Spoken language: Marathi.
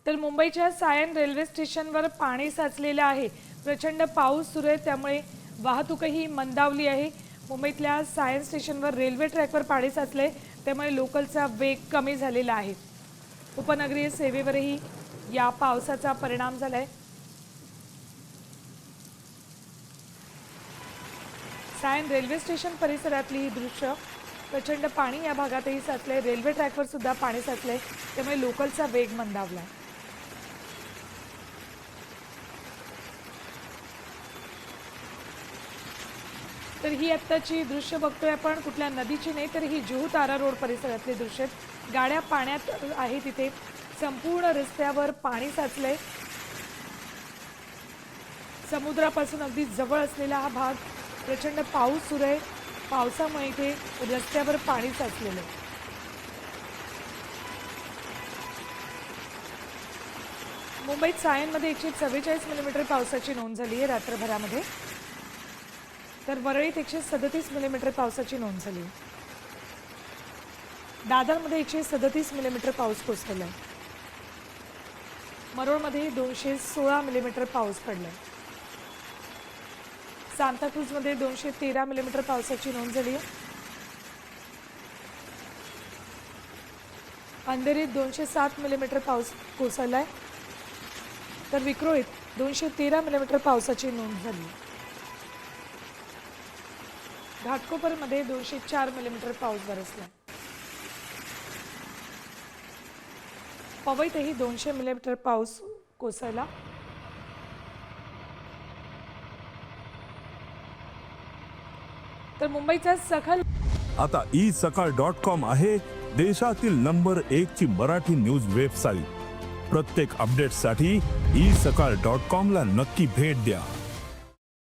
तर मुंबईच्या सायन रेल्वे स्टेशनवर पाणी साचलेलं आहे। प्रचंड पाऊस सुरू आहे त्यामुळे वाहतूकही मंदावली आहे। मुंबईतल्या सायन स्टेशनवर रेल्वे ट्रॅकवर पाणी साचले त्यामुळे लोकलचा वेग कमी झालेला आहे। उपनगरीय सेवेवरही या पावसाचा परिणाम झालाय। सायन रेल्वे स्टेशन परिसरातली ही दृश्य, प्रचंड पाणी या भागातही साचले। रेल्वे ट्रॅकवर सुद्धा पाणी साचले त्यामुळे लोकलचा वेग मंदावला। तर ही आत्ताची दृश्य बघतोय आपण, कुठल्या नदीची नाही तर ही जुहू तारा रोड परिसरातले दृश्य आहेत। गाड्या पाण्यात आहे, तिथे संपूर्ण रस्त्यावर पाणी साचले। समुद्रापासून अगदी जवळ असलेला हा भाग, प्रचंड पाऊस सुरू आहे। पावसामुळे इथे रस्त्यावर पाणी साचलेलं आहे। मुंबईत सायनमध्ये 144 मिलीमीटर पावसाची नोंद झाली आहे रात्रभरामध्ये, तर वरळीत 137 मिलीमीटर पावसाची नोंद झाली। दादरमध्ये 137 मिलीमीटर पाऊस कोसळला। मरोळमध्ये 216 मिलीमीटर पाऊस पडलाय। सांताक्रूजमध्ये 213 मिलीमीटर पावसाची नोंद झाली आहे। अंधेरीत 207 मिलीमीटर पाऊस कोसळलाय, तर विक्रोळीत 213 मिलीमीटर पावसाची नोंद झाली। घाटकोपरमध्ये 204 मिलीमीटर पाऊस बरसला। पवईतही 200 मिलीमीटर पाऊस कोसळला। तर मुंबईचा सखल आता isakal.com आहे देशातील नंबर 1 ची मराठी न्यूज वेबसाईट। प्रत्येक अपडेटसाठी isakal.com ला नक्की भेट द्या।